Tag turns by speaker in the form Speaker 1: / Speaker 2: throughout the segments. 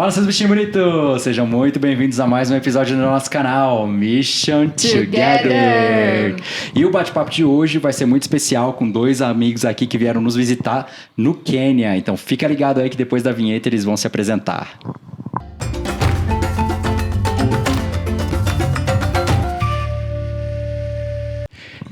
Speaker 1: Fala, seus bichinhos bonitos! Sejam muito bem-vindos a mais um episódio do nosso canal Mission Together! E o bate-papo de hoje vai ser muito especial com dois amigos aqui que vieram nos visitar no Quênia. Então fica ligado aí que depois da vinheta eles vão se apresentar.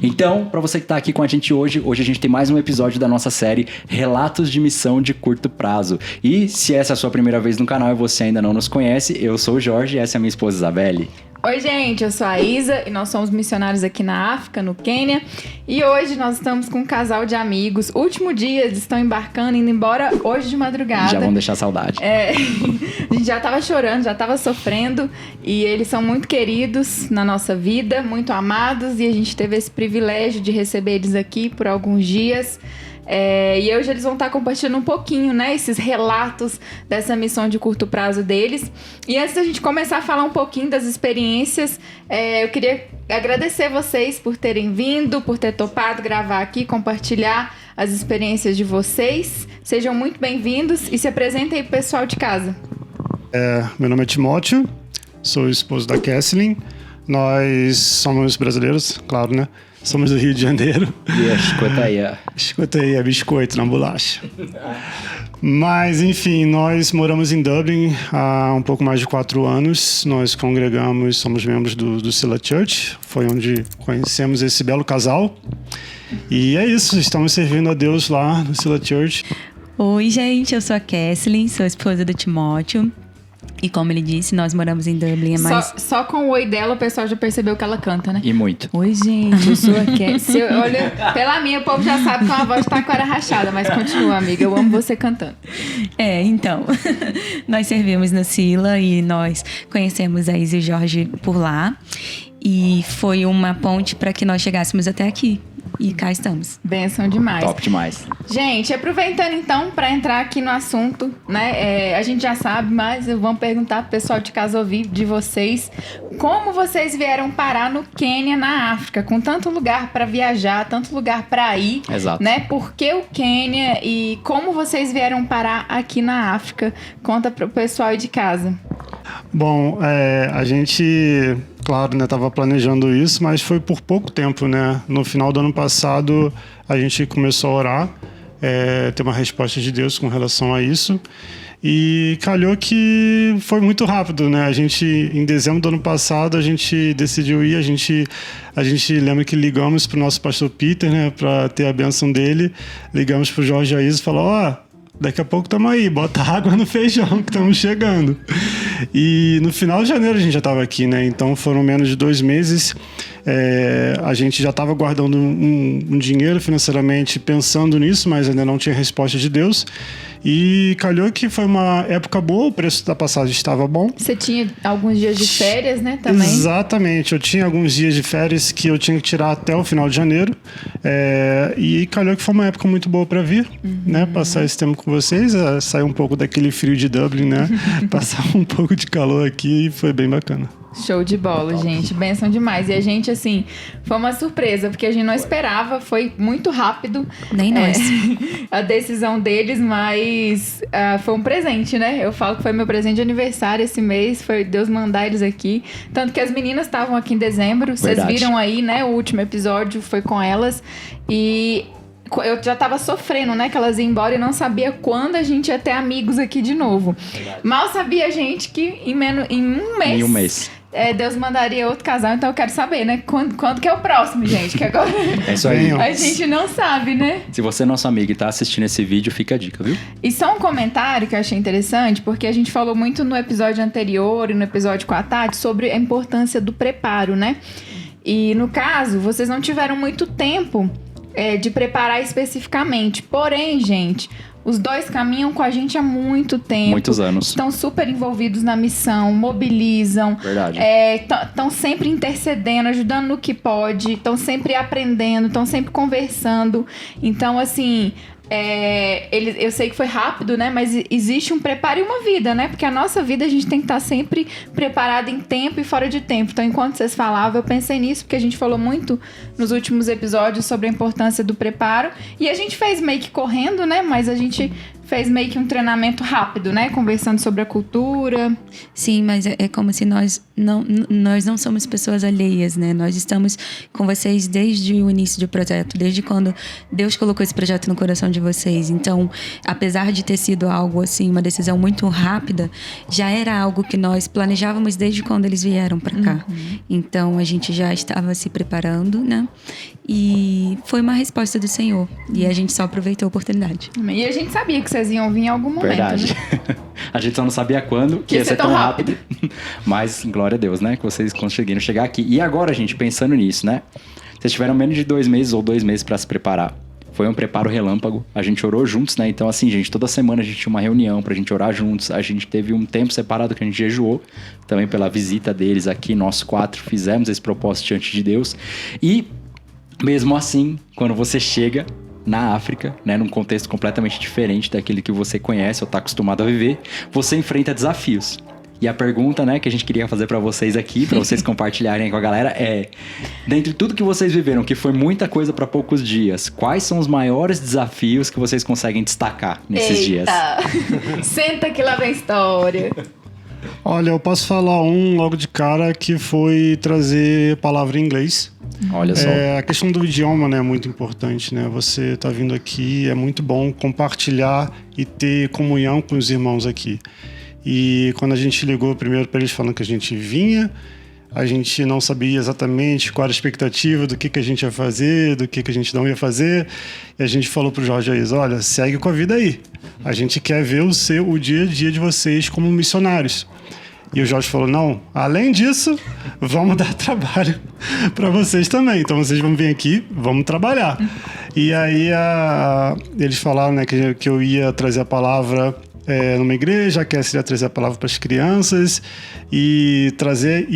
Speaker 1: Então, para você que está aqui com a gente hoje a gente tem mais um episódio da nossa série Relatos de Missão de Curto Prazo. E se essa é a sua primeira vez no canal e você ainda não nos conhece, eu sou o Jorge e essa é a minha esposa Isabelle.
Speaker 2: Oi, gente, eu sou a Isa e nós somos missionários aqui na África, no Quênia. E hoje nós estamos com um casal de amigos. Último dia, eles estão embarcando, indo embora hoje de madrugada.
Speaker 1: Já vão deixar saudade.
Speaker 2: A gente já estava chorando, já estava sofrendo. E eles são muito queridos na nossa vida, muito amados. E a gente teve esse privilégio de receber eles aqui por alguns dias. E hoje eles vão estar compartilhando um pouquinho, né, esses relatos dessa missão de curto prazo deles. E antes da gente começar a falar um pouquinho das experiências, eu queria agradecer vocês por terem vindo, por ter topado gravar aqui, compartilhar as experiências de vocês. Sejam muito bem-vindos e se apresentem aí pro pessoal de casa.
Speaker 3: Meu nome é Timóteo, sou o esposo da Kesslyn. Nós somos brasileiros, claro, né? Somos do Rio de Janeiro.
Speaker 1: E escuta aí, ó.
Speaker 3: Escuta aí, é biscoito na bolacha. Mas, enfim, nós moramos em Dublin há um pouco mais de 4 anos. Nós congregamos, somos membros do Sila Church. Foi onde conhecemos esse belo casal. E é isso, estamos servindo a Deus lá no Sila Church.
Speaker 4: Oi, gente, eu sou a Kesslyn, sou a esposa do Timóteo. E como ele disse, nós moramos em Dublin.
Speaker 2: Só com o oi dela, o pessoal já percebeu que ela canta, né?
Speaker 1: E muito.
Speaker 4: Oi, gente, eu sou a Kesslyn.
Speaker 2: Olha, pela minha, o povo já sabe que é uma voz de taquara rachada, mas continua, amiga. Eu amo você cantando.
Speaker 4: Então, nós servimos na Sila e nós conhecemos a Isa e o Jorge por lá. E foi uma ponte para que nós chegássemos até aqui. E cá estamos.
Speaker 2: Bênção demais.
Speaker 1: Top demais.
Speaker 2: Gente, aproveitando então para entrar aqui no assunto, né? A gente já sabe, mas vamos perguntar pro pessoal de casa ouvir de vocês. Como vocês vieram parar no Quênia, na África, com tanto lugar para viajar, tanto lugar para ir.
Speaker 1: Exato.
Speaker 2: Né? Por que o Quênia e como vocês vieram parar aqui na África? Conta pro pessoal de casa.
Speaker 3: Bom, a gente, claro, né, estava planejando isso, mas foi por pouco tempo, né? No final do ano passado, a gente começou a orar, ter uma resposta de Deus com relação a isso. E calhou que foi muito rápido, né? A gente, em dezembro do ano passado, a gente decidiu ir, a gente lembra que ligamos para o nosso pastor Peter, né? Para ter a bênção dele. Ligamos para o Jorge e a Isa e falou, daqui a pouco estamos aí, bota água no feijão que estamos chegando. E no final de janeiro a gente já estava aqui, né? Então foram menos de 2 meses. A gente já estava guardando um dinheiro financeiramente pensando nisso, mas ainda não tinha resposta de Deus. E calhou que foi uma época boa, o preço da passagem estava bom.
Speaker 2: Você tinha alguns dias de férias, né, também?
Speaker 3: Exatamente, eu tinha alguns dias de férias que eu tinha que tirar até o final de janeiro. E calhou que foi uma época muito boa para vir, né? Passar esse tempo com vocês, sair um pouco daquele frio de Dublin, né? Passar um pouco de calor aqui e foi bem bacana.
Speaker 2: Show de bola, gente. Bênção demais. E a gente, assim, foi uma surpresa, porque a gente não esperava, foi muito rápido.
Speaker 4: Nem nós.
Speaker 2: A decisão deles, mas foi um presente, né? Eu falo que foi meu presente de aniversário esse mês, foi Deus mandar eles aqui. Tanto que as meninas estavam aqui em dezembro, vocês viram aí, né? O último episódio foi com elas. E eu já tava sofrendo, né? Que elas iam embora e não sabia quando a gente ia ter amigos aqui de novo. Verdade. Mal sabia a gente que em um mês. Deus mandaria outro casal, então eu quero saber, né? Quando que é o próximo, gente? Que agora
Speaker 1: é isso aí.
Speaker 2: A gente não sabe, né?
Speaker 1: Se você é nosso amigo e tá assistindo esse vídeo, fica a dica, viu?
Speaker 2: E só um comentário que eu achei interessante, porque a gente falou muito no episódio anterior e no episódio com a Tati sobre a importância do preparo, né? E no caso, vocês não tiveram muito tempo de preparar especificamente. Porém, gente, os dois caminham com a gente há muito tempo.
Speaker 1: Muitos anos.
Speaker 2: Estão super envolvidos na missão, mobilizam.
Speaker 1: Verdade.
Speaker 2: Estão sempre intercedendo, ajudando no que pode. Estão sempre aprendendo, estão sempre conversando. Então, assim, eu sei que foi rápido, né? Mas existe um preparo e uma vida, né? Porque a nossa vida a gente tem que estar sempre preparado em tempo e fora de tempo. Então, enquanto vocês falavam, eu pensei nisso, porque a gente falou muito nos últimos episódios sobre a importância do preparo. E a gente fez meio que correndo, né? Mas a gente fez meio que um treinamento rápido, né? Conversando sobre a cultura.
Speaker 4: Sim, mas é como se nós não somos pessoas alheias, né? Nós estamos com vocês desde o início do projeto, desde quando Deus colocou esse projeto no coração de vocês. Então, apesar de ter sido algo assim, uma decisão muito rápida, já era algo que nós planejávamos desde quando eles vieram para cá. Então, a gente já estava se preparando, né? E foi uma resposta do Senhor. E a gente só aproveitou a oportunidade.
Speaker 2: E a gente sabia que vocês iam vir em algum momento,
Speaker 1: Verdade.
Speaker 2: né?
Speaker 1: A gente só não sabia quando que ia ser tão rápido. Mas, glória a Deus, né? Que vocês conseguiram chegar aqui. E agora, gente, pensando nisso, né? Vocês tiveram menos de 2 meses ou 2 meses para se preparar. Foi um preparo relâmpago. A gente orou juntos, né? Então, assim, gente, toda semana a gente tinha uma reunião pra gente orar juntos. A gente teve um tempo separado que a gente jejuou. Também pela visita deles aqui. Nós 4 fizemos esse propósito diante de Deus. E, mesmo assim, quando você chega na África, né, num contexto completamente diferente daquele que você conhece ou está acostumado a viver, você enfrenta desafios. E a pergunta, né, que a gente queria fazer para vocês aqui, para vocês compartilharem com a galera é: dentre tudo que vocês viveram, que foi muita coisa para poucos dias, quais são os maiores desafios que vocês conseguem destacar nesses dias?
Speaker 2: Senta que lá vem história.
Speaker 3: Olha, eu posso falar logo de cara, que foi trazer palavra em inglês.
Speaker 1: Olha só.
Speaker 3: A questão do idioma, né, é muito importante, né? Você tá vindo aqui, é muito bom compartilhar e ter comunhão com os irmãos aqui. E quando a gente ligou primeiro para eles falando que a gente vinha, a gente não sabia exatamente qual era a expectativa do que a gente ia fazer, do que a gente não ia fazer. E a gente falou pro Jorge aí: olha, segue com a vida aí. A gente quer ver o dia a dia de vocês como missionários. E o Jorge falou: não, além disso, vamos dar trabalho para vocês também. Então vocês vão vir aqui, vamos trabalhar. E aí eles falaram, né, que eu ia trazer a palavra numa igreja, que ia trazer a palavra para as crianças. E trazer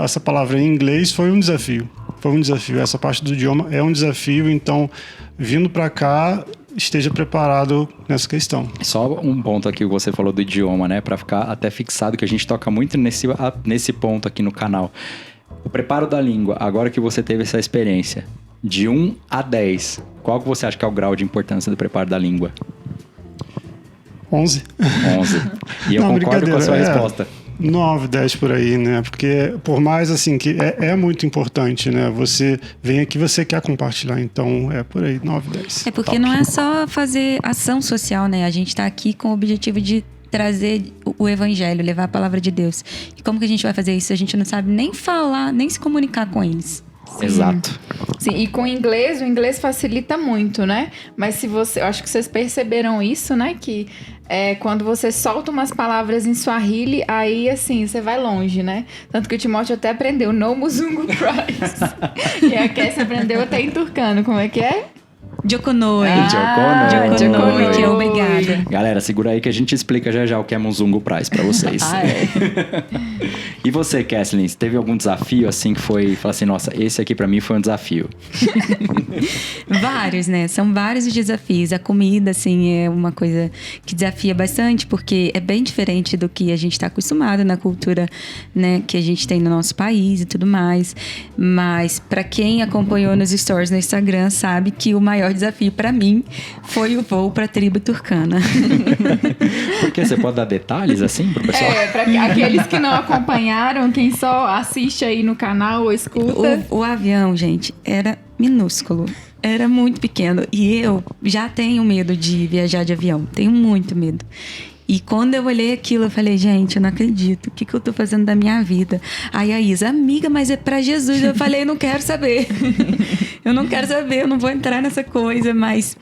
Speaker 3: essa palavra em inglês foi um desafio. Foi um desafio. Essa parte do idioma é um desafio. Então, vindo para cá, esteja preparado nessa questão.
Speaker 1: Só um ponto aqui que você falou do idioma, né? Para ficar até fixado, que a gente toca muito nesse ponto aqui no canal. O preparo da língua, agora que você teve essa experiência, de 1 a 10, qual que você acha que é o grau de importância do preparo da língua?
Speaker 3: 11.
Speaker 1: 11. E eu concordo com a sua resposta.
Speaker 3: 9, 10 por aí, né? Porque por mais assim que é muito importante, né? Você vem aqui, você quer compartilhar, então é por aí, 9, 10.
Speaker 4: É porque não é só fazer ação social, né? A gente tá aqui com o objetivo de trazer o evangelho, levar a palavra de Deus. E como que a gente vai fazer isso? A gente não sabe nem falar, nem se comunicar com eles.
Speaker 1: Sim. Exato.
Speaker 2: Sim, e com o inglês facilita muito, né? Mas eu acho que vocês perceberam isso, né? Que quando você solta umas palavras em Swahili, aí assim, você vai longe, né? Tanto que o Timóteo até aprendeu No Muzungu Prize. E a Cassie aprendeu até em turcano. Como é que é?
Speaker 4: Jokonoi.
Speaker 1: Jokonoi,
Speaker 4: que é obrigada.
Speaker 1: Galera, segura aí que a gente explica já o que é Muzungu Prize pra vocês. E você, Kathleen, teve algum desafio assim que falou assim, nossa, esse aqui pra mim foi um desafio?
Speaker 4: Vários, né? São vários os desafios. A comida, assim, é uma coisa que desafia bastante, porque é bem diferente do que a gente tá acostumado na cultura, né, que a gente tem no nosso país e tudo mais. Mas pra quem acompanhou nos stories no Instagram, sabe que o maior desafio pra mim foi o voo pra tribo turcana.
Speaker 1: Porque você pode dar detalhes assim pro pessoal?
Speaker 2: Pra aqueles que não acompanharam, quem só assiste aí no canal ou escuta.
Speaker 4: O avião, gente, era minúsculo. Era muito pequeno. E eu já tenho medo de viajar de avião. Tenho muito medo. E quando eu olhei aquilo, eu falei, gente, eu não acredito. O que eu tô fazendo da minha vida? Aí a Isa, amiga, mas é pra Jesus. Eu falei, não quero saber. Eu não quero saber, eu não vou entrar nessa coisa. Mas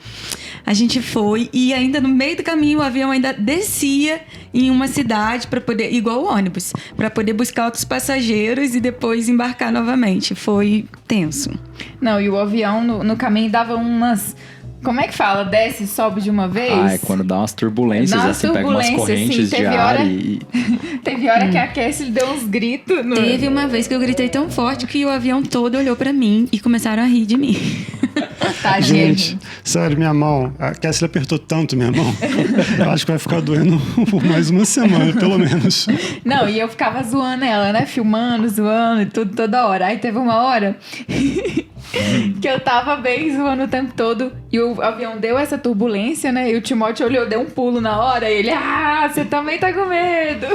Speaker 4: a gente foi. E ainda no meio do caminho, o avião ainda descia em uma cidade para poder, igual o ônibus, para poder buscar outros passageiros e depois embarcar novamente. Foi tenso.
Speaker 2: Não, e o avião no caminho dava umas... Como é que fala? Desce e sobe de uma vez?
Speaker 1: É quando dá umas turbulências, assim, pega umas correntes de ar
Speaker 2: Teve hora que a Cassie deu uns gritos.
Speaker 4: Teve uma vez que eu gritei tão forte que o avião todo olhou pra mim e começaram a rir de mim.
Speaker 2: Tadinha.
Speaker 3: Gente, sério, minha mão, a Kessler apertou tanto minha mão, eu acho que vai ficar doendo por mais uma semana, pelo menos.
Speaker 2: Não, e eu ficava zoando ela, né? Filmando, zoando e tudo, toda hora. Aí teve uma hora que eu tava bem zoando o tempo todo e o avião deu essa turbulência, né? E o Timóteo olhou, deu um pulo na hora e ele, você também tá com medo.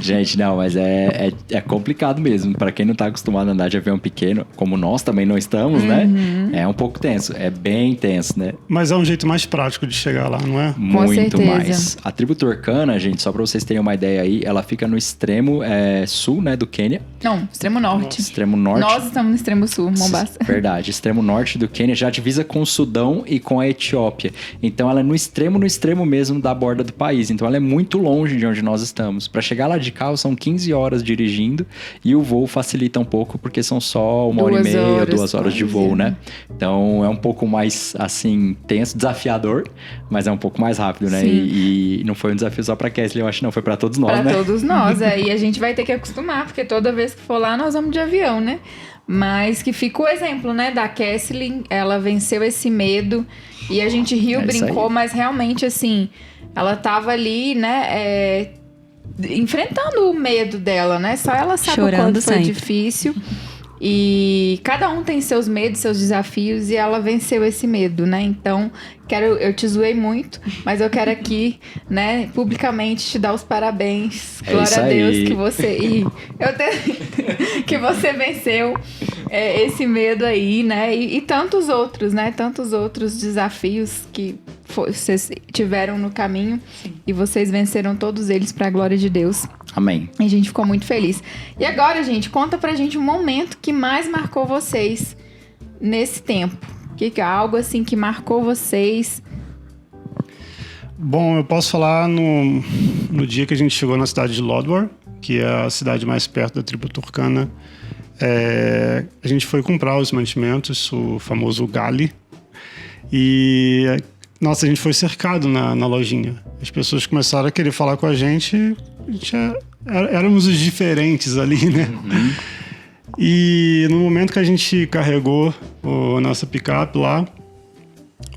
Speaker 1: Gente, não, mas é complicado mesmo. Pra quem não tá acostumado a andar de avião pequeno, como nós também não estamos, né? É um pouco tenso, é bem tenso, né?
Speaker 3: Mas é um jeito mais prático de chegar lá, não é?
Speaker 1: Muito
Speaker 2: certeza.
Speaker 1: mais. A tribo Turkana, gente, só pra vocês terem uma ideia aí, ela fica no extremo sul, né, do Quênia.
Speaker 2: Não, extremo norte.
Speaker 1: Extremo norte.
Speaker 2: Nós estamos no extremo sul, Mombasa.
Speaker 1: Verdade, extremo norte do Quênia, já divisa com o Sudão e com a Etiópia. Então ela é no extremo mesmo da borda do país. Então ela é muito longe de onde nós estamos. Para chegar lá de carro são 15 horas dirigindo e o voo facilita um pouco porque são só 1h30, 2 horas de voo, né? Então é um pouco mais, assim, tenso, desafiador, mas é um pouco mais rápido, né? E não foi um desafio só pra Kessler, eu acho que não, foi pra todos nós, né?
Speaker 2: Pra todos nós, e a gente vai ter que acostumar, porque toda vez que for lá nós vamos de avião, né? Mas que fica o exemplo, né, da Kessler, ela venceu esse medo e a gente riu, brincou, mas realmente, assim, ela tava ali, né, enfrentando o medo dela, né? Só ela sabe o quanto foi difícil. E cada um tem seus medos, seus desafios, e ela venceu esse medo, né? Então, eu te zoei muito, mas eu quero aqui, né, publicamente te dar os parabéns. Glória a Deus que você... que você venceu esse medo aí, né? E tantos outros, né? Tantos outros desafios que vocês tiveram no caminho. Sim. E vocês venceram todos eles para a glória de Deus.
Speaker 1: Amém.
Speaker 2: E a gente ficou muito feliz. E agora, gente, conta pra gente um momento que mais marcou vocês nesse tempo. Que é algo assim que marcou vocês?
Speaker 3: Bom, eu posso falar no dia que a gente chegou na cidade de Lodwar, que é a cidade mais perto da tribo Turkana. A gente foi comprar os mantimentos, o famoso Gali. E, nossa, a gente foi cercado na lojinha. As pessoas começaram a querer falar com a gente éramos os diferentes ali, né? Uhum. E no momento que a gente carregou a nossa picape lá,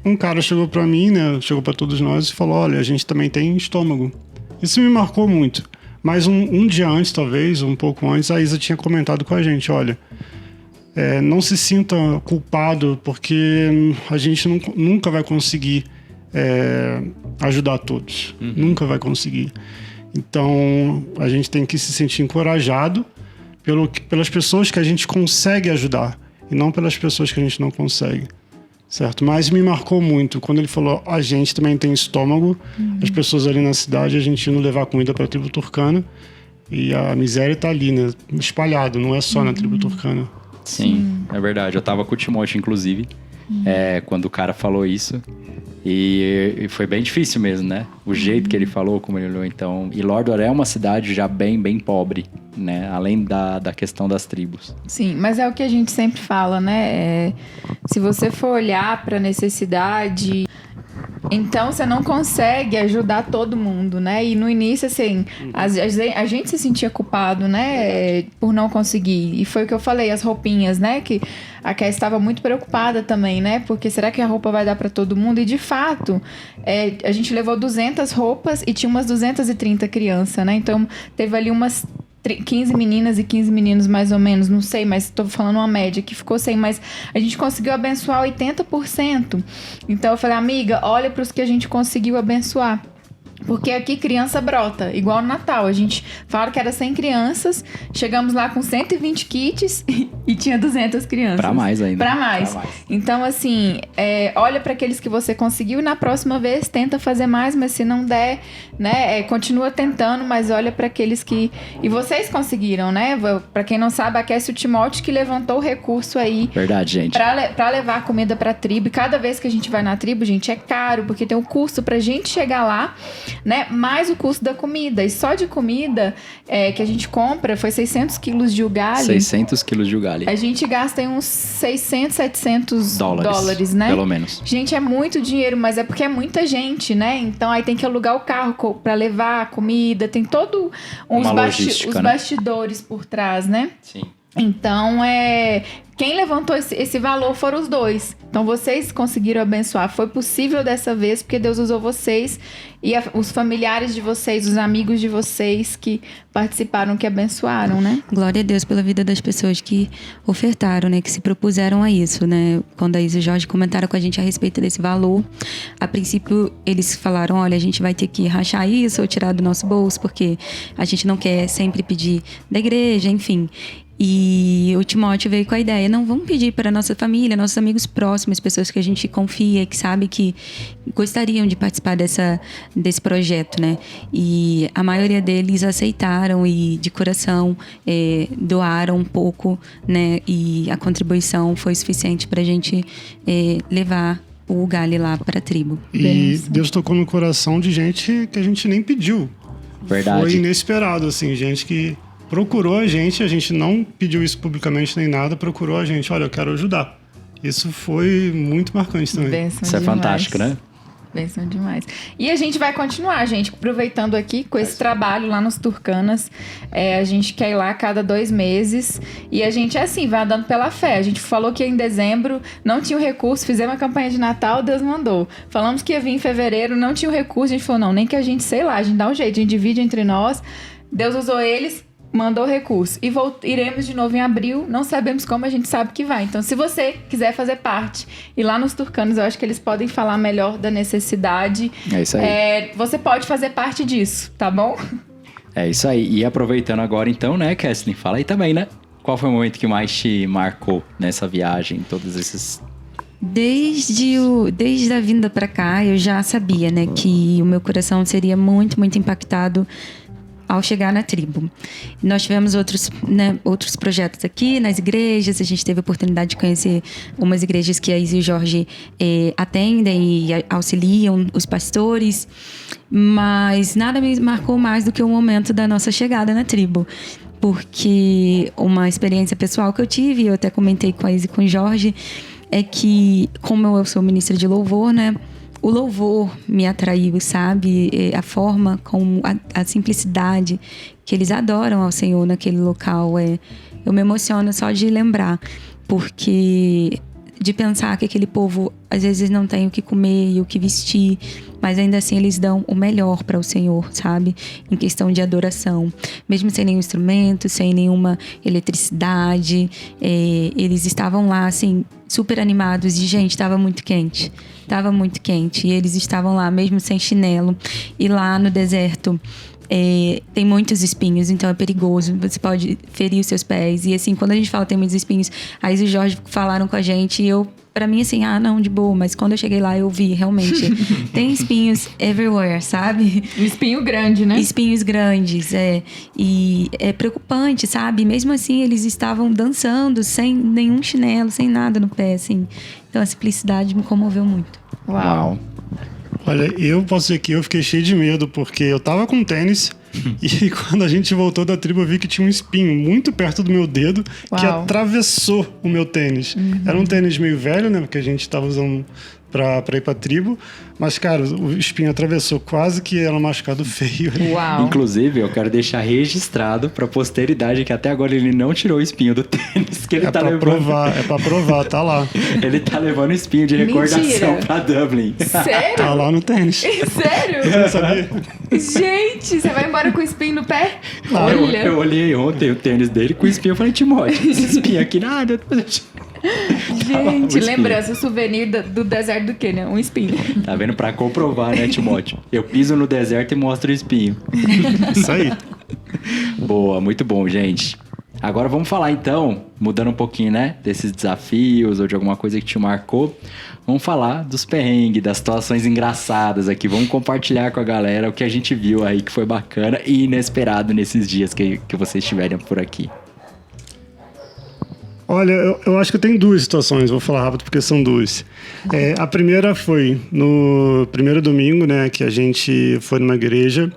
Speaker 3: um cara chegou pra mim, né? Chegou pra todos nós e falou: olha, a gente também tem estômago. Isso me marcou muito. Mas um dia antes, talvez, um pouco antes, a Isa tinha comentado com a gente: olha, não se sinta culpado porque a gente nunca vai conseguir ajudar todos. Uhum. Nunca vai conseguir. Então, a gente tem que se sentir encorajado pelas pessoas que a gente consegue ajudar e não pelas pessoas que a gente não consegue, certo? Mas me marcou muito quando ele falou: a gente também tem estômago, as pessoas ali na cidade, a gente indo levar comida para a tribo Turkana e a miséria está ali, né? Espalhado, não é só na tribo Turkana.
Speaker 1: Sim, é verdade. Eu tava com o Timóteo, inclusive, quando o cara falou isso. E foi bem difícil mesmo, né? O jeito que ele falou, como ele olhou, então... E Lodwar é uma cidade já bem pobre, né? Além da questão das tribos.
Speaker 2: Sim, mas é o que a gente sempre fala, né? Se você for olhar para a necessidade... Então, você não consegue ajudar todo mundo, né? E no início, assim, a gente se sentia culpado, né? Por não conseguir. E foi o que eu falei, as roupinhas, né? Que a Kézia estava muito preocupada também, né? Porque será que a roupa vai dar para todo mundo? E, de fato, a gente levou 200 roupas e tinha umas 230 crianças, né? Então, teve ali umas 15 meninas e 15 meninos, mais ou menos, não sei, mas estou falando uma média que ficou sem, mas a gente conseguiu abençoar 80%. Então eu falei: amiga, olha para os que a gente conseguiu abençoar. Porque aqui criança brota, igual no Natal. A gente fala que era 100 crianças, chegamos lá com 120 kits e tinha 200 crianças.
Speaker 1: Pra mais ainda.
Speaker 2: Pra mais. Então, assim, olha para aqueles que você conseguiu e na próxima vez tenta fazer mais, mas se não der, né, continua tentando, mas olha para aqueles que... E vocês conseguiram, né? Pra quem não sabe, a Kézia e o Timóteo que levantou o recurso aí.
Speaker 1: Verdade, gente.
Speaker 2: Pra levar comida pra tribo. E cada vez que a gente vai na tribo, gente, é caro, porque tem um custo pra gente chegar lá, né? Mais o custo da comida. E só de comida que a gente compra foi 600 quilos de ugali.
Speaker 1: 600 quilos de ugali.
Speaker 2: A gente gasta em uns 600, 700 dólares, né?
Speaker 1: Pelo menos.
Speaker 2: Gente, é muito dinheiro, mas é porque é muita gente, né? Então aí tem que alugar o carro pra levar a comida. Tem todo os
Speaker 1: logística,
Speaker 2: os bastidores por trás, né?
Speaker 1: Sim.
Speaker 2: Então, quem levantou esse valor foram os dois. Então, vocês conseguiram abençoar. Foi possível dessa vez, porque Deus usou vocês e os familiares de vocês, os amigos de vocês que participaram, que abençoaram, né?
Speaker 4: Glória a Deus pela vida das pessoas que ofertaram, né? Que se propuseram a isso, né? Quando a Isa e o Jorge comentaram com a gente a respeito desse valor, a princípio eles falaram, olha, a gente vai ter que rachar isso ou tirar do nosso bolso, porque a gente não quer sempre pedir da igreja, enfim. E o Timóteo veio com a ideia, não, vamos pedir para a nossa família, nossos amigos próximos, pessoas que a gente confia, que sabe que gostariam de participar desse projeto, né? E a maioria deles aceitaram e de coração doaram um pouco, né? E a contribuição foi suficiente para a gente levar o Gali lá para a tribo.
Speaker 3: E Deus tocou no coração de gente que a gente nem pediu.
Speaker 1: Verdade.
Speaker 3: Foi inesperado, assim, gente que procurou a gente não pediu isso publicamente nem nada, procurou a gente, olha, eu quero ajudar. Isso foi muito marcante também.
Speaker 2: Bênção
Speaker 1: Isso é
Speaker 2: demais.
Speaker 1: fantástico, né?
Speaker 2: Bênção demais. E a gente vai continuar, gente, aproveitando aqui com esse trabalho lá nos Turcanas. A gente quer ir lá a cada 2 meses. E a gente vai andando pela fé. A gente falou que em dezembro não tinha o recurso, fizemos a campanha de Natal, Deus mandou. Falamos que ia vir em fevereiro, não tinha o recurso. A gente falou, não, nem que a gente, a gente dá um jeito, a gente divide entre nós. Deus usou eles, mandou recurso. E iremos de novo em abril. Não sabemos como, a gente sabe que vai. Então, se você quiser fazer parte, e lá nos Turcanos, eu acho que eles podem falar melhor da necessidade.
Speaker 1: É isso aí.
Speaker 2: Você pode fazer parte disso, tá bom?
Speaker 1: É isso aí. E aproveitando agora então, né, Kesslyn, fala aí também, né? Qual foi o momento que mais te marcou nessa viagem, todos esses...
Speaker 4: Desde a vinda para cá, eu já sabia, né, que o meu coração seria muito, muito impactado ao chegar na tribo. Nós tivemos outros projetos aqui nas igrejas. A gente teve a oportunidade de conhecer umas igrejas que a Isa e o Jorge atendem e auxiliam os pastores, mas nada me marcou mais do que o momento da nossa chegada na tribo, porque uma experiência pessoal que eu tive, eu até comentei com a Isa e com o Jorge, é que, como eu sou ministra de louvor, né, o louvor me atraiu, sabe? A forma, como a simplicidade que eles adoram ao Senhor naquele local. Eu me emociono só de lembrar, porque de pensar que aquele povo às vezes não tem o que comer e o que vestir, mas ainda assim eles dão o melhor para o Senhor, sabe? Em questão de adoração. Mesmo sem nenhum instrumento, sem nenhuma eletricidade, eles estavam lá, assim, super animados. E, gente, estava muito quente. Estava muito quente. E eles estavam lá, mesmo sem chinelo. E lá no deserto tem muitos espinhos, então é perigoso. Você pode ferir os seus pés. E, assim, quando a gente fala tem muitos espinhos, a Isa e o Jorge falaram com a gente e pra mim, assim, não, de boa. Mas quando eu cheguei lá, eu vi, realmente, tem espinhos everywhere, sabe?
Speaker 2: Espinho grande, né?
Speaker 4: Espinhos grandes, E é preocupante, sabe? Mesmo assim, eles estavam dançando sem nenhum chinelo, sem nada no pé, assim. Então, a simplicidade me comoveu muito.
Speaker 1: Uau.
Speaker 3: Olha, eu posso dizer que eu fiquei cheio de medo, porque eu tava com tênis e quando a gente voltou da tribo eu vi que tinha um espinho muito perto do meu dedo que atravessou o meu tênis. Era um tênis meio velho, né, porque a gente tava usando pra ir pra tribo, mas, cara, o espinho atravessou, quase que era um machucado feio.
Speaker 2: Uau.
Speaker 1: Inclusive, eu quero deixar registrado pra posteridade que até agora ele não tirou o espinho do tênis que ele tá levando.
Speaker 3: É pra provar, tá lá.
Speaker 1: Ele tá levando espinho de recordação
Speaker 2: Mentira.
Speaker 1: pra Dublin.
Speaker 2: Sério?
Speaker 3: Tá lá no tênis.
Speaker 2: Sério?
Speaker 3: Você não sabia?
Speaker 2: Gente, você vai embora com o espinho no pé?
Speaker 1: Eu, eu olhei ontem o tênis dele com o espinho, eu falei, Timóteo, esse espinho aqui, nada. Depois eu tiro.
Speaker 2: Gente, lembrança, souvenir do deserto do Quênia, um espinho.
Speaker 1: Tá vendo? Pra comprovar, né, Timóteo? Eu piso no deserto e mostro o espinho.
Speaker 3: Isso aí.
Speaker 1: Boa, muito bom, gente. Agora vamos falar então, mudando um pouquinho, né, desses desafios ou de alguma coisa que te marcou. Vamos falar dos perrengues, das situações engraçadas aqui. Vamos compartilhar com a galera o que a gente viu aí que foi bacana e inesperado nesses dias que vocês estiverem por aqui.
Speaker 3: Olha, eu acho que eu tenho 2 situações, vou falar rápido porque são 2. A primeira foi no primeiro domingo, né, que a gente foi numa igreja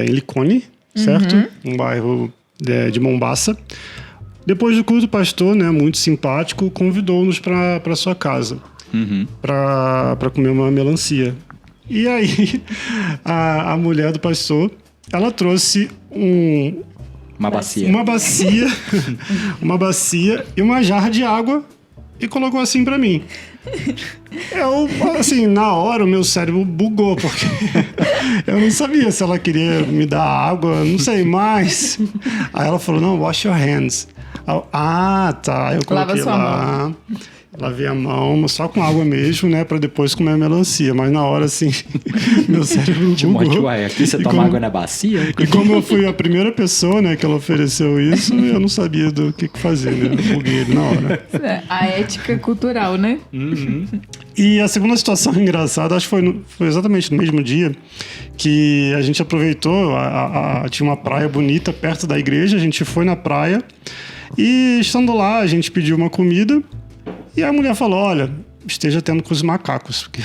Speaker 3: em Likoni, certo? Um bairro de Mombasa. Depois do culto, o pastor, né, muito simpático, convidou-nos para sua casa para comer uma melancia. E aí, a mulher do pastor, ela trouxe
Speaker 1: Uma bacia.
Speaker 3: Uma bacia e uma jarra de água e colocou assim pra mim. Eu, assim, na hora o meu cérebro bugou, porque eu não sabia se ela queria me dar água, não sei mais. Aí ela falou, não, wash your hands. Tá. Eu coloquei lá, lavei a mão, mas só com água mesmo, né? Pra depois comer a melancia. Mas na hora, assim, meu cérebro bugou.
Speaker 1: Ué, aqui você toma água na bacia?
Speaker 3: E como eu fui a primeira pessoa, né, que ela ofereceu isso, eu não sabia do que fazer, né? Eu buguei ele na hora.
Speaker 2: A ética cultural, né?
Speaker 1: Uhum.
Speaker 3: E a segunda situação engraçada, acho que foi exatamente no mesmo dia que a gente aproveitou, tinha uma praia bonita perto da igreja, a gente foi na praia e estando lá, a gente pediu uma comida e a mulher falou, olha, esteja atento com os macacos, porque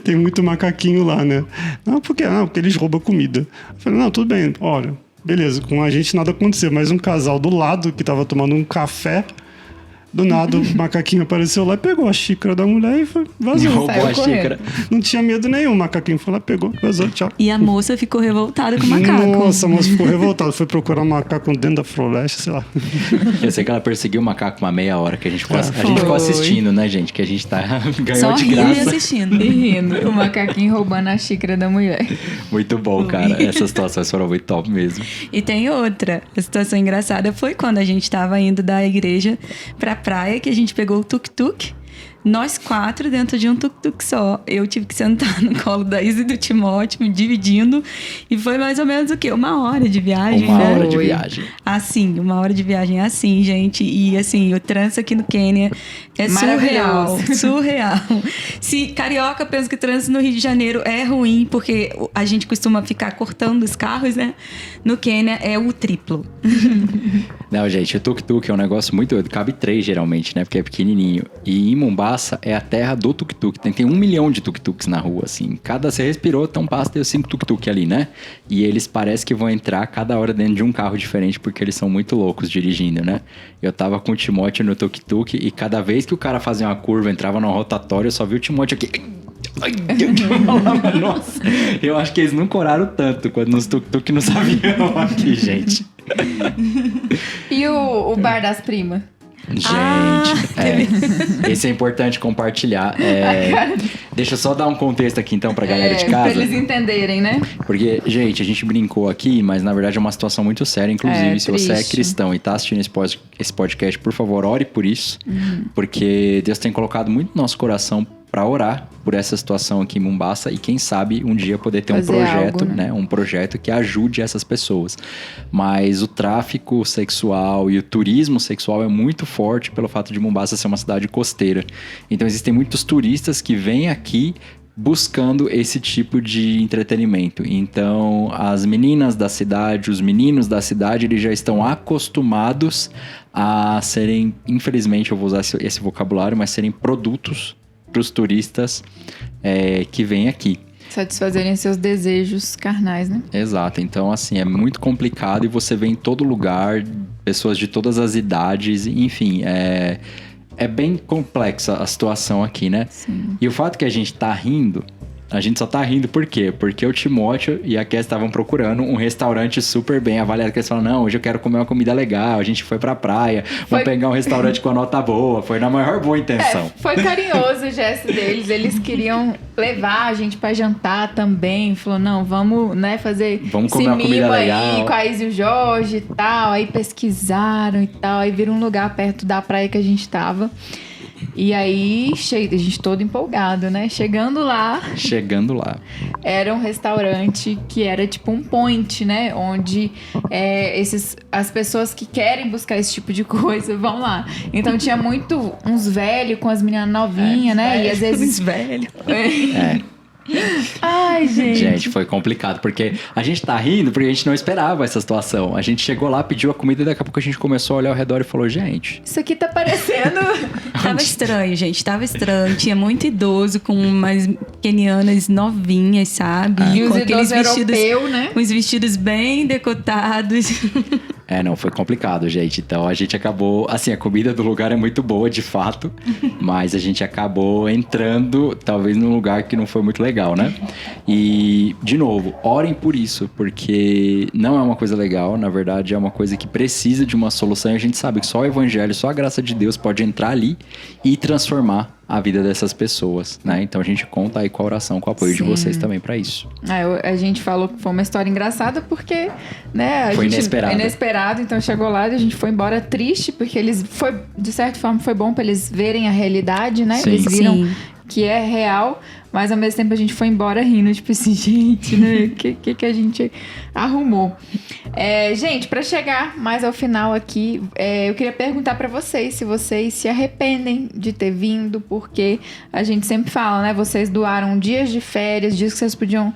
Speaker 3: tem muito macaquinho lá, né? Não, porque eles roubam comida. Eu falei, não, tudo bem, olha, beleza, com a gente nada aconteceu, mas um casal do lado que estava tomando um café, do nada o macaquinho apareceu lá e pegou a xícara da mulher e vazou.
Speaker 1: Roubou a xícara.
Speaker 3: Não tinha medo nenhum, o macaquinho foi lá, pegou, vazou, tchau.
Speaker 4: E a moça ficou revoltada com o macaco.
Speaker 3: Nossa, a moça ficou revoltada, foi procurar um macaco dentro da floresta, sei lá.
Speaker 1: Eu sei que ela perseguiu o macaco uma meia hora, que a gente ficou assistindo, né, gente? Que a gente ganhou
Speaker 4: só
Speaker 1: de
Speaker 4: rindo
Speaker 1: graça.
Speaker 4: e assistindo.
Speaker 2: E rindo. O macaquinho roubando a xícara da mulher.
Speaker 1: Muito bom, cara. Essas situações foram muito top mesmo.
Speaker 4: E tem outra. A situação engraçada foi quando a gente tava indo da igreja pra praia, que a gente pegou o tuk-tuk. Nós 4 dentro de um tuk-tuk só. Eu tive que sentar no colo da Isa e do Timóteo, me dividindo. E foi mais ou menos o quê? 1 hora de viagem,
Speaker 1: Uma
Speaker 4: né?
Speaker 1: hora de viagem.
Speaker 4: Assim, 1 hora de viagem assim, gente. E assim, o trânsito aqui no Quênia é surreal.
Speaker 2: Maravilhoso.
Speaker 4: Surreal. Se carioca pensa que o trânsito no Rio de Janeiro é ruim, porque a gente costuma ficar cortando os carros, né? No Quênia é o triplo.
Speaker 1: Não, gente, o tuk-tuk é um negócio muito doido. Cabe 3 geralmente, né? Porque é pequenininho. E em Mombasa é a terra do tuk-tuk. Tem 1 milhão de tuk-tuks na rua, assim. Você respirou, então passa, tem 5 tuk-tuk ali, né? E eles parecem que vão entrar cada hora dentro de um carro diferente, porque eles são muito loucos dirigindo, né? Eu tava com o Timóteo no tuk-tuk e cada vez que o cara fazia uma curva, entrava no rotatório, eu só vi o Timóteo aqui... Nossa, eu acho que eles nunca oraram tanto quanto nos tuk-tuk nos aviões aqui, gente.
Speaker 2: E o bar das primas?
Speaker 1: Gente, esse é importante compartilhar. Deixa eu só dar um contexto aqui então pra galera de casa.
Speaker 2: Pra eles entenderem, né?
Speaker 1: Porque, gente, a gente brincou aqui, mas na verdade é uma situação muito séria. Inclusive, se você é cristão e tá assistindo esse podcast, por favor, ore por isso. Porque Deus tem colocado muito no nosso coração para orar por essa situação aqui em Mombasa e quem sabe um dia poder ter um projeto,
Speaker 2: algo, né?
Speaker 1: Um projeto que ajude essas pessoas. Mas o tráfico sexual e o turismo sexual é muito forte pelo fato de Mombasa ser uma cidade costeira. Então existem muitos turistas que vêm aqui buscando esse tipo de entretenimento. Então, as meninas da cidade, os meninos da cidade, eles já estão acostumados a serem, infelizmente, eu vou usar esse vocabulário, mas serem produtos para os turistas que vêm aqui.
Speaker 2: Satisfazerem seus desejos carnais, né?
Speaker 1: Exato. Então, assim, é muito complicado e você vê em todo lugar pessoas de todas as idades, enfim, é bem complexa a situação aqui, né?
Speaker 2: Sim.
Speaker 1: E o fato que a gente tá rindo, a gente só tá rindo por quê? Porque o Timóteo e a Kes estavam procurando um restaurante super bem avaliado. Que eles falaram, não, hoje eu quero comer uma comida legal, a gente foi pra praia, vamos pegar um restaurante com a nota boa. Foi na maior boa intenção.
Speaker 2: Foi carinhoso o gesto deles. Eles queriam levar a gente pra jantar também. Falou, não, vamos, né,
Speaker 1: vamos comer uma comida legal
Speaker 2: aí com a Isa e o Jorge e tal. Aí pesquisaram e tal. Aí viram um lugar perto da praia que a gente tava. E aí, a gente todo empolgado, né? Chegando lá, era um restaurante que era tipo um point, né? Onde as pessoas que querem buscar esse tipo de coisa vão lá. Então tinha muito uns velhos com as meninas novinhas, né? E às vezes...
Speaker 4: velhos.
Speaker 2: Ai, gente.
Speaker 1: Gente, foi complicado, porque a gente tá rindo porque a gente não esperava essa situação. A gente chegou lá, pediu a comida e daqui a pouco a gente começou a olhar ao redor e falou, gente...
Speaker 2: Isso aqui tá parecendo...
Speaker 4: Tava estranho, gente. Tava estranho. Tinha muito idoso com umas quenianas novinhas, sabe?
Speaker 2: E
Speaker 4: com
Speaker 2: os
Speaker 4: aqueles
Speaker 2: idosos
Speaker 4: vestidos,
Speaker 2: europeus, né?
Speaker 4: uns vestidos bem decotados.
Speaker 1: Não, foi complicado, gente. Então a gente acabou, assim, a comida do lugar é muito boa, de fato, mas a gente acabou entrando, talvez, num lugar que não foi muito legal, né? E, de novo, orem por isso, porque não é uma coisa legal, na verdade é uma coisa que precisa de uma solução e a gente sabe que só o evangelho, só a graça de Deus pode entrar ali e transformar a vida dessas pessoas, né? Então a gente conta aí com a oração, com o apoio de vocês também para isso.
Speaker 2: A gente falou que foi uma história engraçada porque, né?
Speaker 1: Foi inesperado.
Speaker 2: Inesperado, então chegou lá e a gente foi embora triste, porque de certa forma, foi bom para eles verem a realidade, né?
Speaker 1: Sim.
Speaker 2: Eles viram que é real, mas ao mesmo tempo a gente foi embora rindo, tipo assim, gente, né? O que a gente arrumou? Gente, para chegar mais ao final aqui, eu queria perguntar para vocês se vocês se arrependem de ter vindo, porque a gente sempre fala, né? Vocês doaram dias de férias, dias que vocês podiam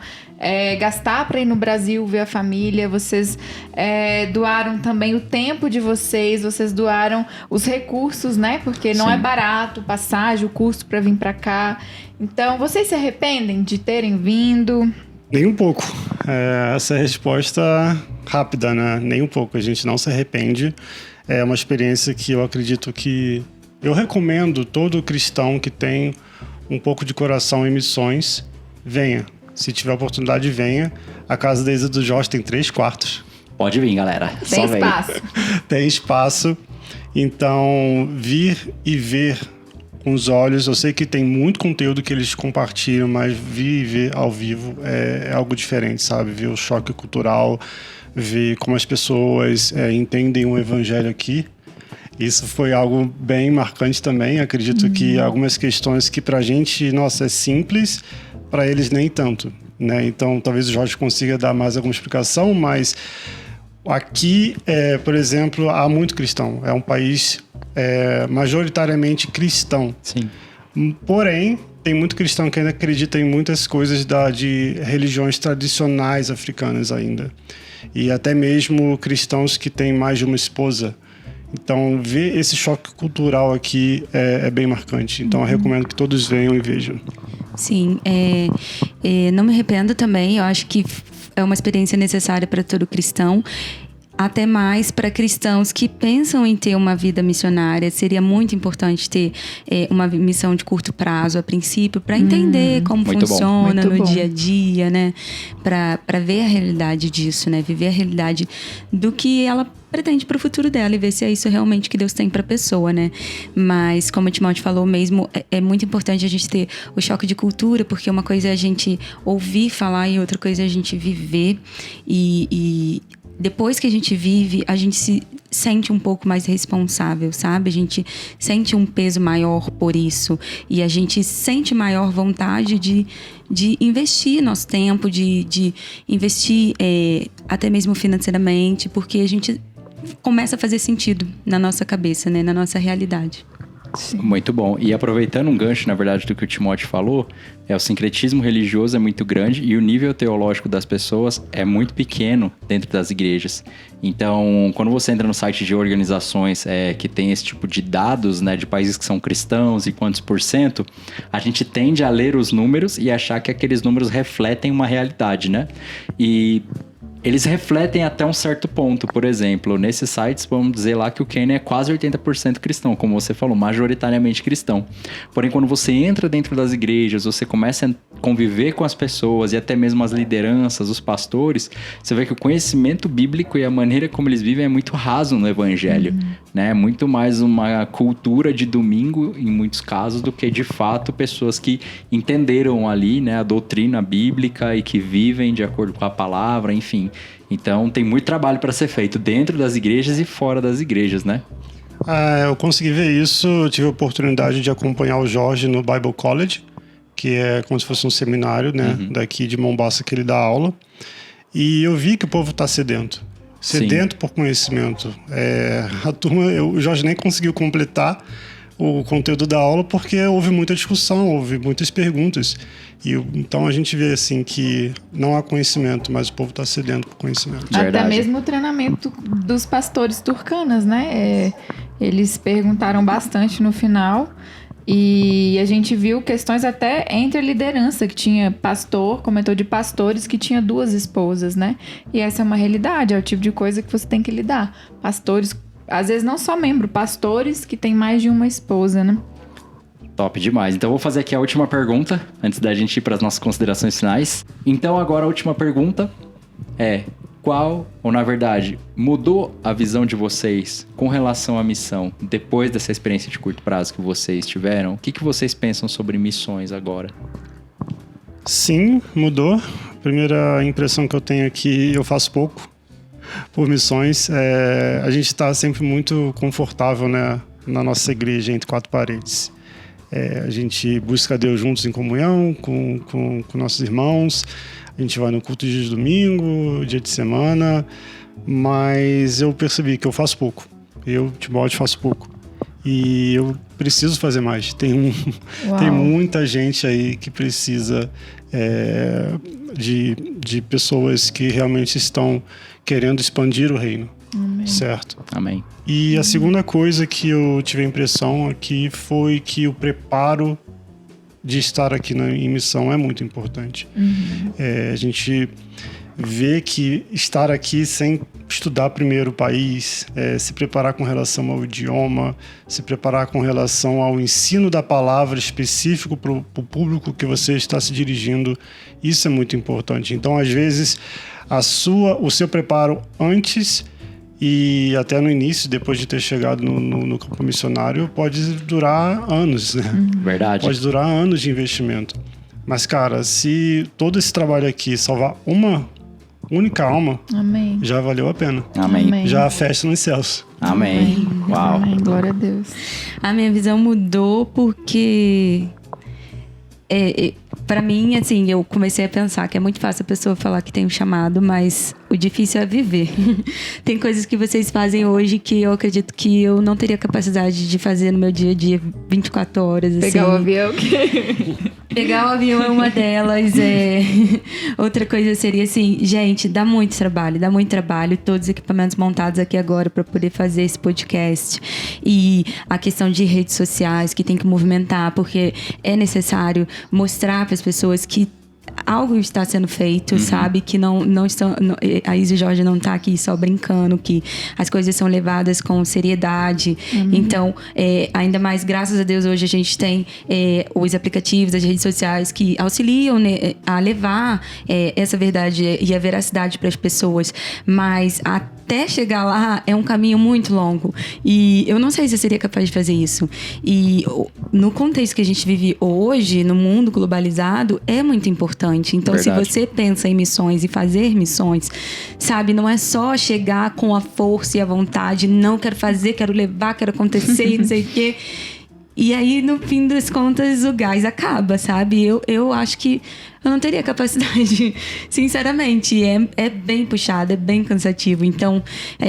Speaker 2: gastar para ir no Brasil ver a família, vocês doaram também o tempo de vocês doaram os recursos, né? Porque não é barato, passagem, o custo para vir para cá. Então, vocês se arrependem de terem vindo?
Speaker 3: Nem um pouco. Essa é a resposta rápida, né? Nem um pouco. A gente não se arrepende. É uma experiência que eu acredito que... Eu recomendo todo cristão que tem um pouco de coração em missões, venha. Se tiver oportunidade, venha. A casa da Isa do Jorge tem 3 quartos.
Speaker 1: Pode vir, galera.
Speaker 2: Tem espaço.
Speaker 3: Tem espaço. Então, vir e ver com os olhos. Eu sei que tem muito conteúdo que eles compartilham, mas vir e ver ao vivo é algo diferente, sabe? Ver o choque cultural, ver como as pessoas entendem o evangelho aqui. Isso foi algo bem marcante também. Acredito que algumas questões que pra gente, nossa, é simples, para eles nem tanto, né? Então, talvez o Jorge consiga dar mais alguma explicação, mas aqui, por exemplo, há muito cristão. É um país majoritariamente cristão.
Speaker 1: Sim.
Speaker 3: Porém, tem muito cristão que ainda acredita em muitas coisas de religiões tradicionais africanas ainda. E até mesmo cristãos que têm mais de uma esposa. Então, ver esse choque cultural aqui é bem marcante. Então, eu recomendo que todos venham e vejam.
Speaker 4: Sim, não me arrependo também. Eu acho que é uma experiência necessária para todo cristão. Até mais para cristãos que pensam em ter uma vida missionária. Seria muito importante ter uma missão de curto prazo, a princípio, para entender como funciona no dia a dia, né? Para ver a realidade disso, né? Viver a realidade do que ela pretende para o futuro dela e ver se é isso realmente que Deus tem para a pessoa, né? Mas, como o Timóteo falou mesmo, é muito importante a gente ter o choque de cultura, porque uma coisa é a gente ouvir falar e outra coisa é a gente viver. E depois que a gente vive, a gente se sente um pouco mais responsável, sabe? A gente sente um peso maior por isso. E a gente sente maior vontade de investir nosso tempo, de investir até mesmo financeiramente, porque a gente começa a fazer sentido na nossa cabeça, né? Na nossa realidade.
Speaker 2: Sim.
Speaker 1: Muito bom. E aproveitando um gancho, na verdade, do que o Timóteo falou, o sincretismo religioso é muito grande e o nível teológico das pessoas é muito pequeno dentro das igrejas. Então, quando você entra no site de organizações que tem esse tipo de dados, né, de países que são cristãos e quantos %, a gente tende a ler os números e achar que aqueles números refletem uma realidade, né? E eles refletem até um certo ponto. Por exemplo, nesses sites, vamos dizer lá que o Quênia é quase 80% cristão, como você falou, majoritariamente cristão. Porém, quando você entra dentro das igrejas, você começa a conviver com as pessoas e até mesmo as lideranças, os pastores, você vê que o conhecimento bíblico e a maneira como eles vivem é muito raso no evangelho, né? É muito mais uma cultura de domingo, em muitos casos, do que, de fato, pessoas que entenderam ali, né, a doutrina bíblica e que vivem de acordo com a palavra, enfim. Então, tem muito trabalho para ser feito dentro das igrejas e fora das igrejas, né?
Speaker 3: Eu consegui ver isso. Eu tive a oportunidade de acompanhar o Jorge no Bible College, que é como se fosse um seminário, né, daqui de Mombasa, que ele dá aula. E eu vi que o povo está sedento. Sedento por conhecimento. A turma, o Jorge nem conseguiu completar o conteúdo da aula porque houve muita discussão, houve muitas perguntas. Então a gente vê assim que não há conhecimento, mas o povo está sedento por conhecimento.
Speaker 2: Até mesmo o treinamento dos pastores turcanas, né? Eles perguntaram bastante no final E a gente viu questões até entre a liderança, que tinha pastor, comentou de pastores que tinha 2 esposas, né? E essa é uma realidade, é o tipo de coisa que você tem que lidar. Pastores, às vezes não só membro, pastores que tem mais de uma esposa, né?
Speaker 1: Top demais. Então, eu vou fazer aqui a última pergunta, antes da gente ir para as nossas considerações finais. Então, agora a última pergunta é: qual, ou na verdade, mudou a visão de vocês com relação à missão depois dessa experiência de curto prazo que vocês tiveram? O que vocês pensam sobre missões agora?
Speaker 3: Sim, mudou. A primeira impressão que eu tenho é que eu faço pouco por missões. A gente está sempre muito confortável, né, na nossa igreja, entre 4 paredes. A gente busca Deus juntos em comunhão com nossos irmãos. A gente vai no culto de domingo, dia de semana. Mas eu percebi que eu faço pouco. Eu, Timóteo, faço pouco. E eu preciso fazer mais. Tem muita gente aí que precisa de pessoas que realmente estão querendo expandir o reino.
Speaker 2: Amém.
Speaker 3: Certo?
Speaker 1: Amém.
Speaker 3: E a segunda coisa que eu tive a impressão aqui foi que o preparo de estar aqui em missão é muito importante. A gente vê que estar aqui sem estudar primeiro o país, se preparar com relação ao idioma, se preparar com relação ao ensino da palavra específico para o público que você está se dirigindo, isso é muito importante. Então, às vezes, o seu preparo antes e até no início, depois de ter chegado no campo missionário, pode durar anos, né?
Speaker 1: Verdade.
Speaker 3: Pode durar anos de investimento. Mas, cara, se todo esse trabalho aqui salvar uma única alma,
Speaker 2: Amém.
Speaker 3: já valeu a pena.
Speaker 1: Amém.
Speaker 2: Amém.
Speaker 3: Já a festa nos céus.
Speaker 1: Amém. Uau.
Speaker 2: Amém. Glória a Deus.
Speaker 4: A minha visão mudou porque... Pra mim, assim, eu comecei a pensar que é muito fácil a pessoa falar que tem um chamado, mas o difícil é viver. Tem coisas que vocês fazem hoje que eu acredito que eu não teria capacidade de fazer no meu dia a dia, 24 horas, assim.
Speaker 2: Pegar o avião.
Speaker 4: Pegar o avião é uma delas. Outra coisa seria assim, gente, dá muito trabalho, todos os equipamentos montados aqui agora para poder fazer esse podcast. E a questão de redes sociais que tem que movimentar, porque é necessário mostrar para as pessoas que algo está sendo feito, sabe? Que não estão... A Isa e o Jorge não tá aqui só brincando, que as coisas são levadas com seriedade. Então, ainda mais, graças a Deus, hoje a gente tem os aplicativos, as redes sociais que auxiliam, né, a levar essa verdade e a veracidade para as pessoas. Mas até chegar lá é um caminho muito longo. E eu não sei se eu seria capaz de fazer isso. E no contexto que a gente vive hoje, no mundo globalizado, é muito importante. Então,
Speaker 1: Verdade.
Speaker 4: se você pensa em missões e fazer missões, sabe, não é só chegar com a força e a vontade, não quero fazer, quero levar, quero acontecer e não sei o quê. E aí, no fim das contas, o gás acaba, sabe? Eu acho que eu não teria capacidade, sinceramente. É bem puxado, é bem cansativo. Então,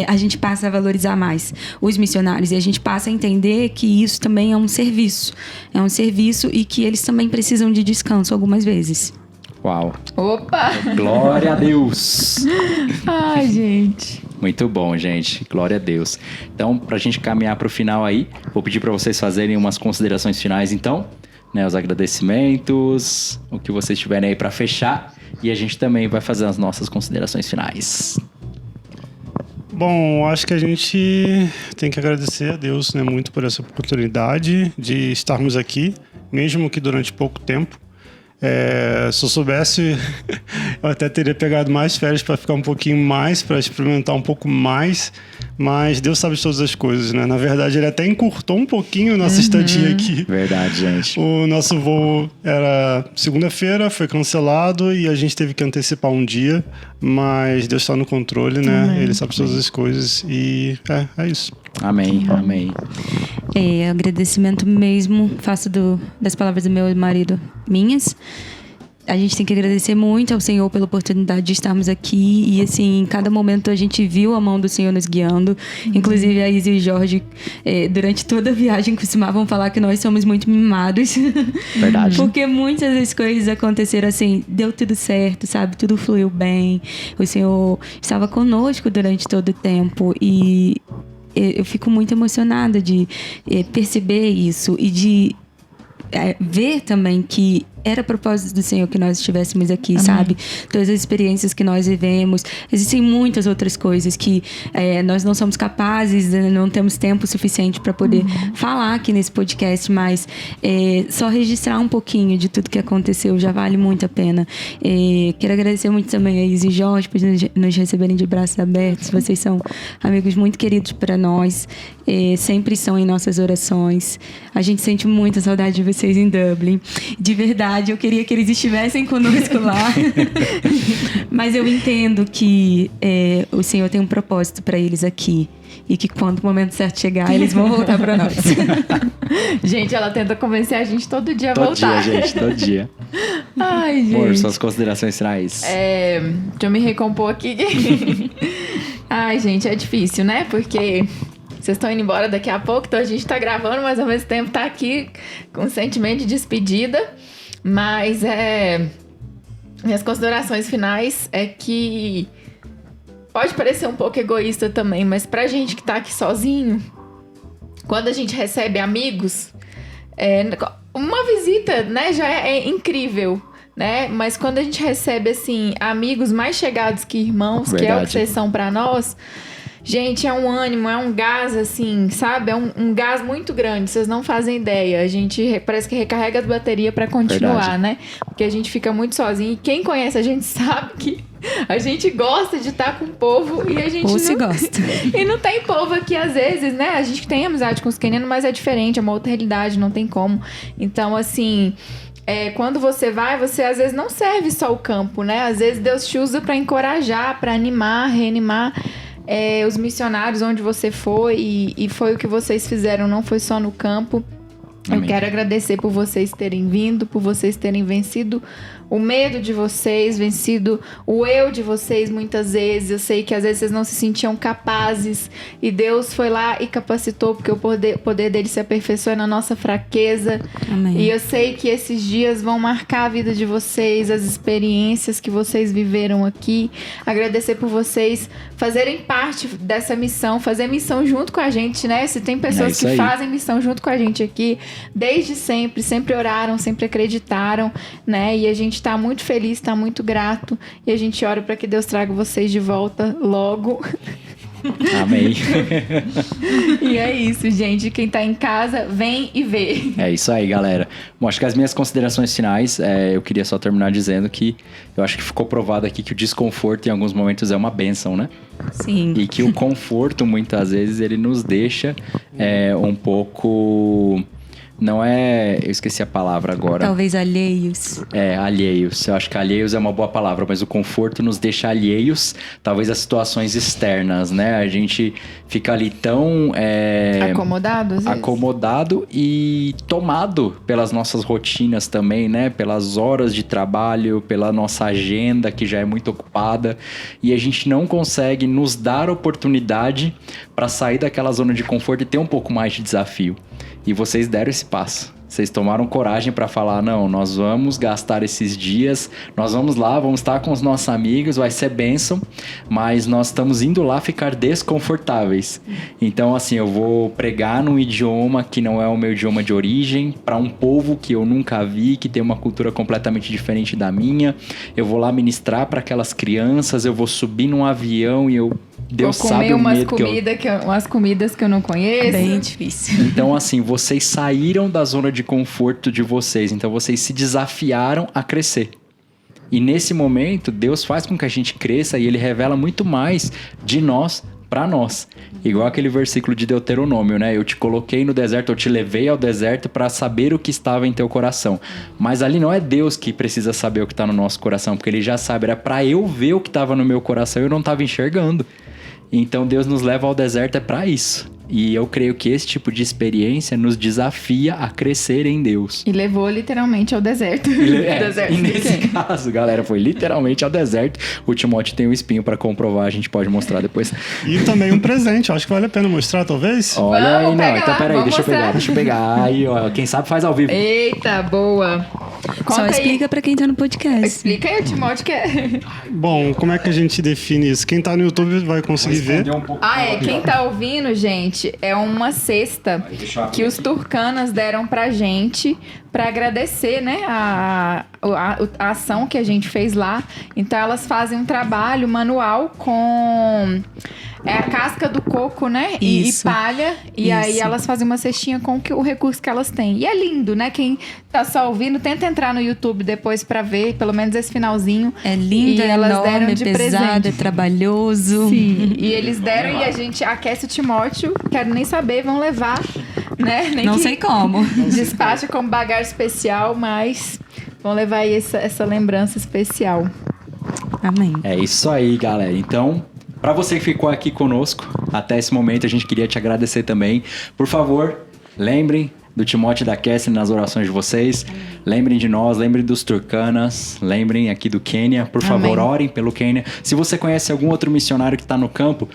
Speaker 4: a gente passa a valorizar mais os missionários e a gente passa a entender que isso também é um serviço. É um serviço e que eles também precisam de descanso algumas vezes.
Speaker 1: Uau.
Speaker 2: Opa!
Speaker 1: Glória a Deus.
Speaker 2: Ai, gente.
Speaker 1: Muito bom, gente. Glória a Deus. Então, pra gente caminhar pro final aí, vou pedir pra vocês fazerem umas considerações finais, então, né? Os agradecimentos, o que vocês tiverem aí pra fechar. E a gente também vai fazer as nossas considerações finais.
Speaker 3: Bom, acho que a gente tem que agradecer a Deus, né, muito por essa oportunidade de estarmos aqui, mesmo que durante pouco tempo. Se eu soubesse, eu até teria pegado mais férias para ficar um pouquinho mais, para experimentar um pouco mais, mas Deus sabe de todas as coisas, né? Na verdade, ele até encurtou um pouquinho a nossa estadia aqui.
Speaker 1: Verdade, gente.
Speaker 3: O nosso voo era segunda-feira, foi cancelado e a gente teve que antecipar um dia, mas Deus está no controle, né?
Speaker 2: Amém.
Speaker 3: Ele sabe de todas as coisas e é isso.
Speaker 1: Amém, amém.
Speaker 4: Agradecimento mesmo, faço das palavras do meu marido minhas. A gente tem que agradecer muito ao Senhor pela oportunidade de estarmos aqui. E assim, em cada momento a gente viu a mão do Senhor nos guiando. Inclusive a Isa e o Jorge, durante toda a viagem, costumavam falar que nós somos muito mimados.
Speaker 1: Verdade.
Speaker 4: Porque muitas das coisas aconteceram assim, deu tudo certo, sabe? Tudo fluiu bem. O Senhor estava conosco durante todo o tempo. E eu fico muito emocionada de perceber isso e de ver também que era propósito do Senhor que nós estivéssemos aqui, sabe? Todas as experiências que nós vivemos. Existem muitas outras coisas que nós não somos capazes, não temos tempo suficiente para poder falar aqui nesse podcast, mas só registrar um pouquinho de tudo que aconteceu já vale muito a pena. Quero agradecer muito também a Isa e Jorge por nos receberem de braços abertos. Vocês são amigos muito queridos para nós. Sempre são em nossas orações. A gente sente muita saudade de vocês em Dublin. De verdade, eu queria que eles estivessem conosco lá. Mas eu entendo que o Senhor tem um propósito para eles aqui. E que quando o momento certo chegar, eles vão voltar para nós.
Speaker 2: Gente, ela tenta convencer a gente todo dia a
Speaker 1: Todo
Speaker 2: voltar.
Speaker 1: dia, gente, todo dia.
Speaker 2: Ai, gente.
Speaker 1: Amor, suas considerações finais.
Speaker 2: Deixa eu me recompor aqui. Ai, gente, é difícil, né? Porque vocês estão indo embora daqui a pouco, então a gente tá gravando, mas ao mesmo tempo tá aqui com um sentimento de despedida. Mas minhas considerações finais é que pode parecer um pouco egoísta também, mas pra gente que tá aqui sozinho, quando a gente recebe amigos, uma visita, né, já é incrível, né? Mas quando a gente recebe, assim, amigos mais chegados que irmãos,
Speaker 1: Verdade.
Speaker 2: que é o que vocês são pra nós, gente, é um ânimo, é um gás, assim, sabe? É um gás muito grande, vocês não fazem ideia. A gente parece que recarrega as baterias pra continuar,
Speaker 1: Verdade.
Speaker 2: né? Porque a gente fica muito sozinho. E quem conhece a gente sabe que a gente gosta de estar com o povo e a gente
Speaker 4: Ou
Speaker 2: não...
Speaker 4: se gosta.
Speaker 2: E não tem povo aqui, às vezes, né? A gente tem amizade com os quenianos, mas é diferente, é uma outra realidade, não tem como. Então, assim... quando você vai, você às vezes não serve só o campo, né? Às vezes Deus te usa pra encorajar, pra animar, reanimar os missionários onde você foi e foi o que vocês fizeram, não foi só no campo.
Speaker 1: Amém.
Speaker 2: Eu quero agradecer por vocês terem vindo, por vocês terem vencido o medo de vocês, vencido o eu de vocês muitas vezes. Eu sei que às vezes vocês não se sentiam capazes e Deus foi lá e capacitou, porque o poder dele se aperfeiçoa na nossa fraqueza.
Speaker 4: Amém.
Speaker 2: E eu sei que esses dias vão marcar a vida de vocês, as experiências que vocês viveram aqui. Agradecer por vocês fazerem parte dessa missão, fazer missão junto com a gente, né? Se tem pessoas
Speaker 1: isso
Speaker 2: que
Speaker 1: aí.
Speaker 2: fazem missão junto com a gente aqui, desde sempre oraram, sempre acreditaram, né? E a gente tá muito feliz, tá muito grato. E a gente ora para que Deus traga vocês de volta logo.
Speaker 1: Amém.
Speaker 2: E é isso, gente. Quem tá em casa, vem e vê.
Speaker 1: É isso aí, galera. Bom, acho que as minhas considerações finais, eu queria só terminar dizendo que eu acho que ficou provado aqui que o desconforto em alguns momentos é uma bênção, né?
Speaker 4: Sim.
Speaker 1: E que o conforto, muitas vezes, ele nos deixa um pouco... Não é... Eu esqueci a palavra agora.
Speaker 4: Talvez alheios.
Speaker 1: Alheios. Eu acho que alheios é uma boa palavra, mas o conforto nos deixa alheios, talvez, às situações externas, né? A gente fica ali tão...
Speaker 2: Acomodado, às vezes?
Speaker 1: acomodado e tomado pelas nossas rotinas também, né? Pelas horas de trabalho, pela nossa agenda, que já é muito ocupada. E a gente não consegue nos dar oportunidade para sair daquela zona de conforto e ter um pouco mais de desafio. E vocês deram esse passo. Vocês tomaram coragem para falar, não, nós vamos gastar esses dias, nós vamos lá, vamos estar com os nossos amigos, vai ser bênção, mas nós estamos indo lá ficar desconfortáveis. Então, assim, eu vou pregar num idioma que não é o meu idioma de origem, para um povo que eu nunca vi, que tem uma cultura completamente diferente da minha. Eu vou lá ministrar para aquelas crianças, eu vou subir num avião e Deus sabe o medo
Speaker 2: umas comidas que eu não conheço.
Speaker 4: Bem difícil.
Speaker 1: Então, assim, vocês saíram da zona de conforto de vocês. Então, vocês se desafiaram a crescer. E nesse momento, Deus faz com que a gente cresça e Ele revela muito mais de nós para nós. Igual aquele versículo de Deuteronômio, né? Eu te coloquei no deserto, eu te levei ao deserto para saber o que estava em teu coração. Mas ali não é Deus que precisa saber o que está no nosso coração, porque Ele já sabe. Era para eu ver o que estava no meu coração e eu não estava enxergando. Então Deus nos leva ao deserto para isso. E eu creio que esse tipo de experiência nos desafia a crescer em Deus.
Speaker 2: E levou literalmente ao deserto.
Speaker 1: E nesse caso, galera, foi literalmente ao deserto. O Timóteo tem um espinho para comprovar, a gente pode mostrar depois.
Speaker 3: E também um presente, acho que vale a pena mostrar, talvez.
Speaker 1: Olha aí,
Speaker 2: Vamos,
Speaker 1: não.
Speaker 2: pega
Speaker 1: Então
Speaker 2: lá,
Speaker 1: peraí,
Speaker 2: vamos
Speaker 1: deixa eu pegar. Aí, ó, quem sabe faz ao vivo.
Speaker 2: Eita, boa. Conta
Speaker 4: Só
Speaker 2: aí.
Speaker 4: explica pra quem tá no podcast.
Speaker 2: Explica aí, o Timóteo quer.
Speaker 3: Bom, como é que a gente define isso? Quem tá no YouTube vai conseguir ver.
Speaker 1: Um pouco
Speaker 2: Quem tá ouvindo, gente, é uma cesta que os turcanas deram pra gente para agradecer, né, a ação que a gente fez lá. Então elas fazem um trabalho manual com a casca do coco, né, e palha. E aí elas fazem uma cestinha com o recurso que elas têm. E é lindo, né? Quem tá só ouvindo, tenta entrar no YouTube depois para ver, pelo menos esse finalzinho.
Speaker 4: É lindo, é
Speaker 2: elas
Speaker 4: enorme,
Speaker 2: deram de
Speaker 4: é pesado,
Speaker 2: presente.
Speaker 4: é trabalhoso.
Speaker 2: Sim, e eles deram e a gente aquece o Timóteo, quero nem saber, vão levar, né? Nem
Speaker 4: Não
Speaker 2: que
Speaker 4: sei como.
Speaker 2: despacha como bagagem especial, mas vão levar aí essa lembrança especial.
Speaker 4: Amém.
Speaker 1: É isso aí, galera. Então, para você que ficou aqui conosco até esse momento, a gente queria te agradecer também. Por favor, lembrem do Timóteo e da Cassie nas orações de vocês. Lembrem de nós, lembrem dos Turcanas, lembrem aqui do Quênia. Por favor, orem pelo Quênia. Se você conhece algum outro missionário que está no campo,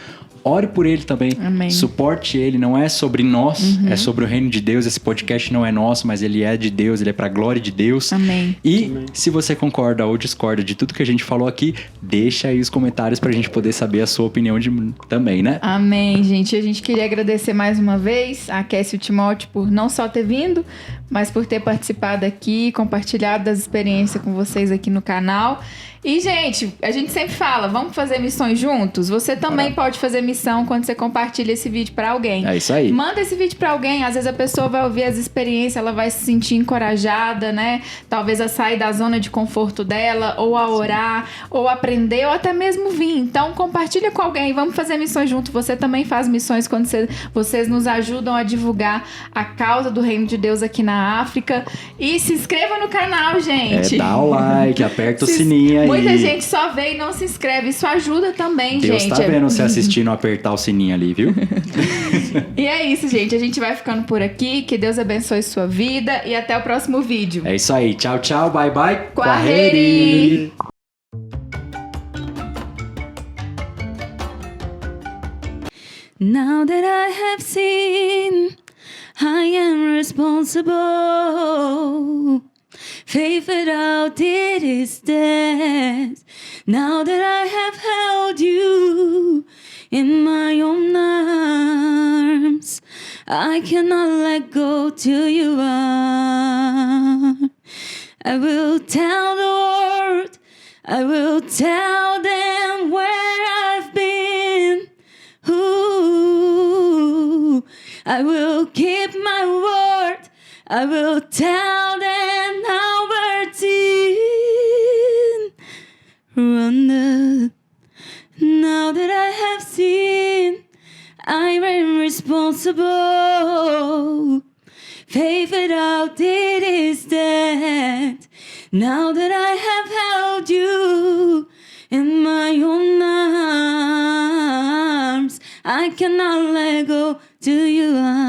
Speaker 1: ore por ele também.
Speaker 2: Amém.
Speaker 1: Suporte ele. Não é sobre nós, é sobre o reino de Deus. Esse podcast não é nosso, mas ele é de Deus, ele é para a glória de Deus.
Speaker 2: Amém.
Speaker 1: E se você concorda ou discorda de tudo que a gente falou aqui, deixa aí os comentários pra gente poder saber a sua opinião também, né?
Speaker 2: Amém, gente. A gente queria agradecer mais uma vez a Cassie e o Timóteo por não só ter vindo, mas por ter participado aqui, compartilhado das experiências com vocês aqui no canal. E, gente, a gente sempre fala, vamos fazer missões juntos? Você também pode fazer missão quando você compartilha esse vídeo pra alguém.
Speaker 1: É isso aí.
Speaker 2: Manda esse vídeo pra alguém, às vezes a pessoa vai ouvir as experiências, ela vai se sentir encorajada, né? Talvez a sair da zona de conforto dela, ou a orar, ou aprender, ou até mesmo vir. Então, compartilha com alguém, vamos fazer missões junto. Você também faz missões quando vocês nos ajudam a divulgar a causa do Reino de Deus aqui na África. E se inscreva no canal, gente.
Speaker 1: Dá o like, aperta o sininho aí.
Speaker 2: Muita gente só vê e não se inscreve. Isso ajuda também,
Speaker 1: Deus
Speaker 2: gente.
Speaker 1: tá vendo você assistindo apertar o sininho ali, viu?
Speaker 2: E é isso, gente. A gente vai ficando por aqui. Que Deus abençoe sua vida. E até o próximo vídeo.
Speaker 1: É isso aí. Tchau, tchau. Bye, bye.
Speaker 2: Quaheri!
Speaker 4: Now that I have seen, I am responsible. Faith without it is dead. Now that I have held you in my own arms, I cannot let go till you are. I will tell the world, I will tell them where I've been. Ooh, I will keep my word. I will tell them how we're surrendered. Now that I have seen, I am responsible. Faith without it is dead. Now that I have held you in my own arms, I cannot let go till you are.